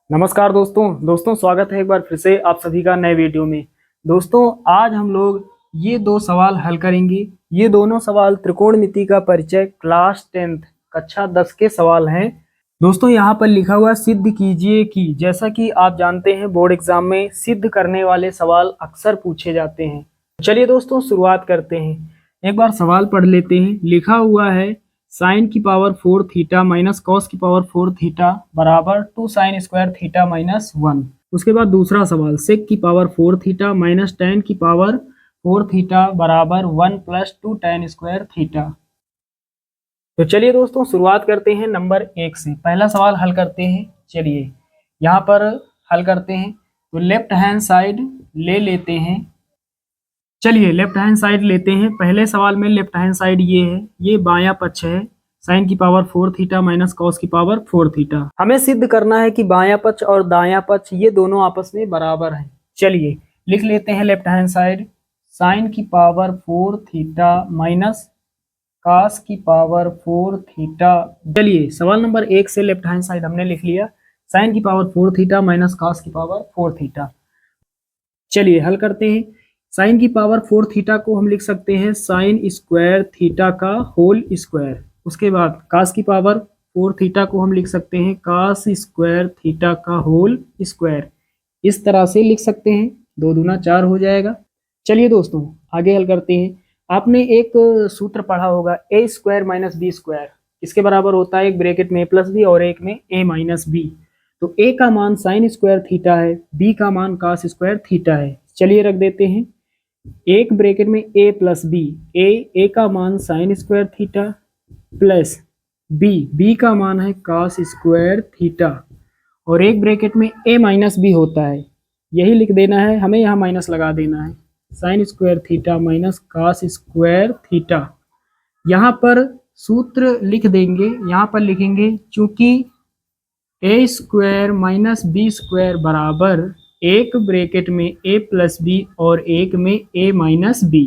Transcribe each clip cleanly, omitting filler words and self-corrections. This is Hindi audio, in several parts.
नमस्कार दोस्तों स्वागत है एक बार फिर से आप सभी का नए वीडियो में। दोस्तों आज हम लोग ये दो सवाल हल करेंगे। ये दोनों सवाल त्रिकोणमिति का परिचय क्लास 10th कक्षा 10 के सवाल हैं। दोस्तों यहाँ पर लिखा हुआ सिद्ध कीजिए कि, जैसा कि आप जानते हैं बोर्ड एग्जाम में सिद्ध करने वाले सवाल अक्सर पूछे जाते हैं। चलिए दोस्तों शुरुआत करते हैं। एक बार सवाल पढ़ लेते हैं। लिखा हुआ है साइन की पावर 4 थीटा माइनस कॉस की पावर 4 थीटा बराबर 2 साइन स्क्वायर थीटा माइनस 1। उसके बाद दूसरा सवाल सेक की पावर 4 थीटा माइनस टेन की पावर 4 थीटा बराबर 1 प्लस 2 टेन स्क्वायर थीटा। तो चलिए दोस्तों शुरुआत करते हैं नंबर 1 से। पहला सवाल हल करते हैं। चलिए यहाँ पर हल करते हैं। तो लेफ्ट हैंड साइड ले लेते हैं। चलिए लेफ्ट हैंड साइड लेते हैं। पहले सवाल में लेफ्ट हैंड साइड ये है, ये बायां पक्ष है। साइन की पावर 4 थीटा माइनस कॉस की पावर 4 थीटा। हमें सिद्ध करना है कि बायां पक्ष और दायां पक्ष ये दोनों आपस में बराबर हैं। चलिए लिख लेते हैं लेफ्ट हैंड साइड साइन की पावर 4 थीटा माइनस कॉस की पावर 4 थीटा। चलिए सवाल नंबर 1 से लेफ्ट हैंड साइड हमने लिख लिया, साइन की पावर 4 थीटा माइनस कॉस की पावर 4 थीटा। चलिए हल करते हैं। साइन की पावर 4 थीटा को हम लिख सकते हैं साइन स्क्वायर थीटा का होल स्क्वायर। उसके बाद कास की पावर 4 थीटा को हम लिख सकते हैं कास स्क्वायर थीटा का होल स्क्वायर। इस तरह से लिख सकते हैं, 2 दूना 4 हो जाएगा। चलिए दोस्तों आगे हल करते हैं। आपने एक सूत्र पढ़ा होगा ए स्क्वायर माइनस बी स्क्वायर, इसके बराबर होता है एक ब्रैकेट में ए प्लस बी और एक में ए माइनस बी। तो ए का मान साइन स्क्वायर थीटा है, बी का मान कास स्क्वायर थीटा है। चलिए रख देते हैं एक ब्रैकेट में ए प्लस बी। ए का मान sine square theta plus B का मान है कास स्क्वायर थीटा, और एक ब्रैकेट में ए माइनस बी होता है, यही लिख देना है, हमें यहाँ माइनस लगा देना है। Sine square theta minus cos square theta. यहाँ पर सूत्र लिख देंगे, यहाँ पर लिखेंगे चूंकि A square minus B square बराबर एक ब्रैकेट में ए प्लस बी और एक में ए माइनस बी।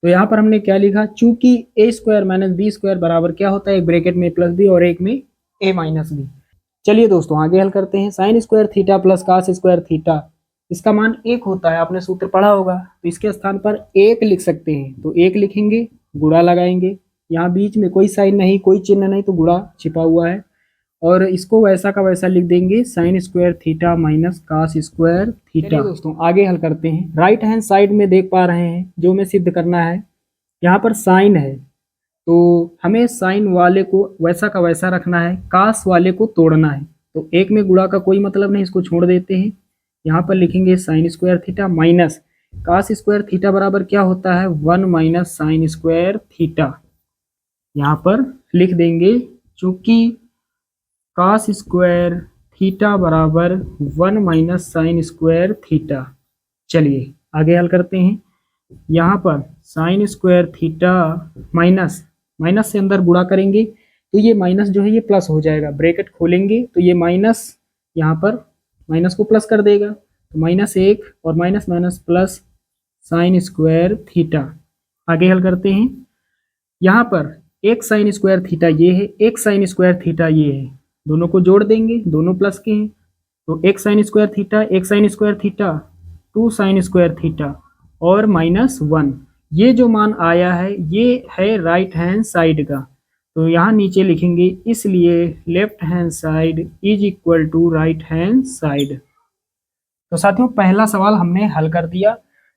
तो यहाँ पर हमने क्या लिखा, चूंकि A square minus B square बराबर क्या होता है, एक ब्रैकेट में प्लस बी और एक में ए माइनस बी। चलिए दोस्तों आगे हल करते हैं। Sine square theta plus cos square theta, इसका मान 1 होता है, आपने सूत्र पढ़ा होगा। तो इसके स्थान पर 1 लिख सकते हैं, तो 1 लिखेंगे, गुणा लगाएंगे। यहाँ बीच में कोई साइन नहीं, कोई चिन्ह नहीं, तो गुणा छिपा हुआ है, और इसको वैसा का वैसा लिख देंगे sine square theta minus cos square theta. दोस्तों आगे हल करते हैं। राइट हैंड साइड में देख पा रहे हैं जो हमें सिद्ध करना है, यहाँ पर साइन है तो हमें साइन वाले को वैसा का वैसा रखना है, कास वाले को तोड़ना है। तो एक में गुणा का कोई मतलब नहीं, इसको छोड़ देते हैं। यहाँ पर लिखेंगे sine square theta minus cos square theta बराबर क्या होता है 1 माइनस साइन स्क्वायर थीटा। यहाँ पर लिख देंगे चूंकि कास स्क्वायर थीटा बराबर 1 माइनस साइन स्क्वायर थीटा। चलिए आगे हल करते हैं। यहाँ पर साइन स्क्वायर थीटा माइनस से अंदर गुणा करेंगे तो ये माइनस जो है ये प्लस हो जाएगा, ब्रैकेट खोलेंगे तो ये माइनस यहाँ पर माइनस को प्लस कर देगा, तो -1 और minus minus plus sign square theta. आगे हल करते हैं। यहाँ पर एक साइन स्क्वायर थीटा ये है, एक साइन स्क्वायर थीटा ये है, दोनों को जोड़ देंगे, दोनों प्लस के हैं, तो एक sign square theta 2 sign square theta और -1। ये जो मान आया है ये है राइट हैंड साइड का, तो यहाँ नीचे लिखेंगे इसलिए left hand side is equal to right hand side. तो साथियों पहला सवाल हमने हल कर दिया,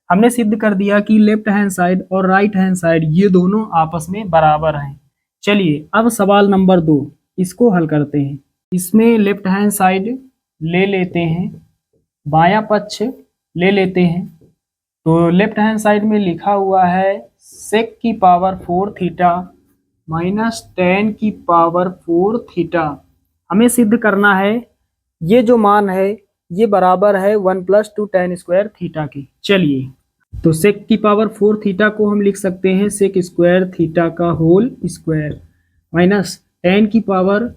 हमने सिद्ध कर दिया कि लेफ्ट हैंड साइड और राइट हैंड साइड ये दोनों आपस में बराबर हैं। चलिए अब सवाल नंबर 2, इसको हल करते हैं। इसमें लेफ्ट हैंड साइड ले लेते हैं, बायां पक्ष ले लेते हैं। तो लेफ्ट हैंड साइड में लिखा हुआ है सेक की पावर 4 थीटा माइनस टेन की पावर 4 थीटा। हमें सिद्ध करना है ये जो मान है ये बराबर है 1 प्लस 2 टेन स्क्वायर थीटा के। चलिए तो सेक की पावर 4 थीटा को हम लिख सकते हैं सेक स्क्वायर थीटा का होल स्क्वायर, माइनस टेन की पावर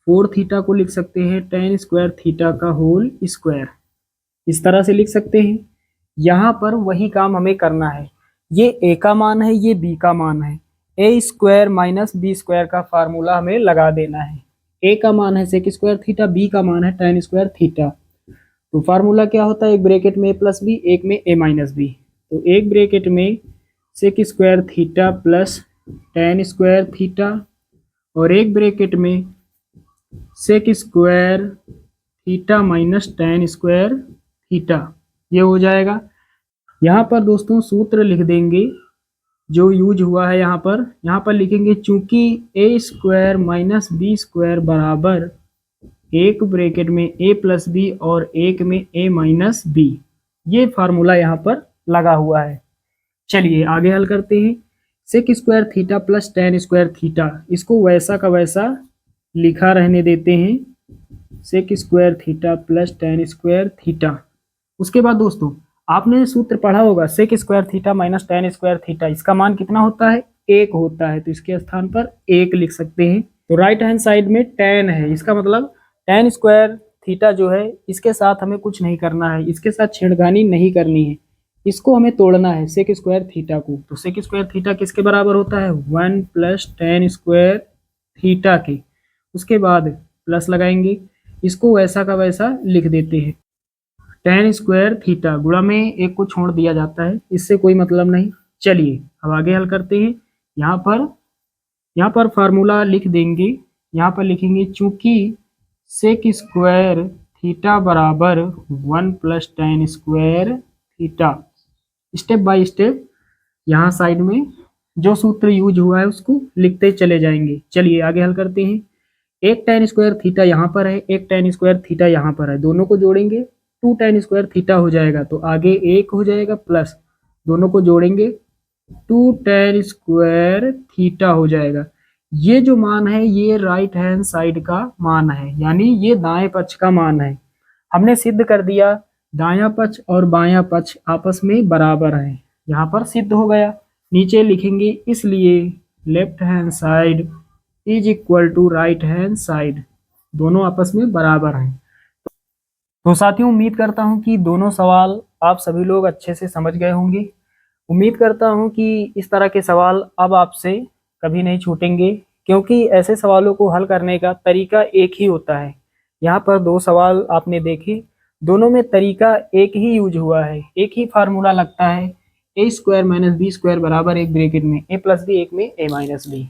4 थीटा को लिख सकते हैं टेन स्क्वायर थीटा का होल स्क्वायर। इस तरह से लिख सकते हैं। यहाँ पर वही काम हमें करना है, ये ए का मान है, ये बी का मान है। ए स्क्वायर माइनस बी स्क्वायर का फार्मूला हमें लगा देना है। ए का मान है सेक स्क्वायर थीटा, बी का मान है tan स्क्वायर थीटा। तो फार्मूला क्या होता है, एक ब्रैकेट में ए प्लस बी, एक में ए माइनस बी। तो एक ब्रैकेट में sec square theta plus tan square theta, और एक ब्रैकेट में sec square theta minus tan square theta, ये हो जाएगा। यहाँ पर दोस्तों सूत्र लिख देंगे जो यूज हुआ है। यहाँ पर लिखेंगे चूंकि A square minus B square बराबर एक ब्रैकेट में ए प्लस बी और एक में ए माइनस बी, ये फार्मूला यहाँ पर लगा हुआ है। चलिए आगे हल करते हैं। Sec square theta plus tan square theta, इसको वैसा का वैसा लिखा रहने देते हैं, sec square theta plus tan square theta. उसके बाद दोस्तों आपने सूत्र पढ़ा होगा sec square theta minus tan square theta, इसका मान कितना होता है, 1 होता है। तो इसके स्थान पर 1 लिख सकते हैं। तो राइट हैंड साइड में tan है, इसका मतलब tan स्क्वायर थीटा जो है इसके साथ हमें कुछ नहीं करना है, इसके साथ छेड़खानी नहीं करनी है, इसको हमें तोड़ना है सेक स्क्वायर थीटा को। तो सेक स्क्वायर थीटा किसके बराबर होता है, 1 प्लस tan स्क्वायर थीटा के। उसके बाद प्लस लगाएंगे, इसको वैसा का वैसा लिख देते हैं, tan स्क्वायर थीटा गुणा में एक को छोड़ दिया जाता है, इससे कोई मतलब नहीं। चलिए अब आगे हल करते हैं। यहाँ पर फार्मूला लिख देंगे, यहाँ पर लिखेंगे चूंकि सेक स्क्वायर थीटा बराबर 1 plus tan square theta. Step by step यहाँ साइड में जो सूत्र यूज हुआ है उसको लिखते चले जाएंगे। चलिए आगे हल करते हैं। एक tan स्क्वायर थीटा यहाँ पर है, एक tan स्क्वायर थीटा यहाँ पर है, दोनों को जोड़ेंगे 2 tan स्क्वायर थीटा हो जाएगा। तो आगे 1 हो जाएगा प्लस दोनों को जोड़ेंगे 2 tan स्क्वायर थीटा हो जाएगा। ये जो मान है ये राइट हैंड साइड का मान है, यानी ये दाएं पक्ष का मान है। हमने सिद्ध कर दिया दायां पक्ष और बायां पक्ष आपस में बराबर है, यहाँ पर सिद्ध हो गया। नीचे लिखेंगे इसलिए left hand side is equal to right hand side, दोनों आपस में बराबर हैं। तो साथियों उम्मीद करता हूं कि दोनों सवाल आप सभी लोग अच्छे से समझ गए होंगे। उम्मीद करता हूं कि इस तरह के सवाल अब आपसे कभी नहीं छूटेंगे, क्योंकि ऐसे सवालों को हल करने का तरीका एक ही होता है। यहाँ पर 2 सवाल आपने देखे, दोनों में तरीका एक ही यूज हुआ है, एक ही फार्मूला लगता है, ए स्क्वायर माइनस बी स्क्वायर बराबर एक ब्रैकेट में ए प्लस बी, एक में ए माइनस बी।